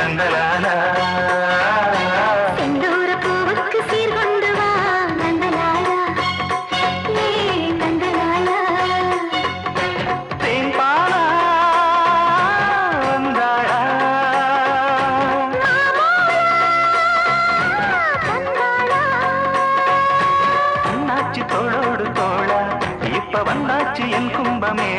நந்தலாலா செந்தூர பூவுக்கு சீர் கொண்டு வா நந்தலாலா ஏ நந்தலாலா தேன்பாலா வந்தாளா வந்தாச்சு தோளோடு தோளா இப்ப வந்தாச்சு என் கும்பமே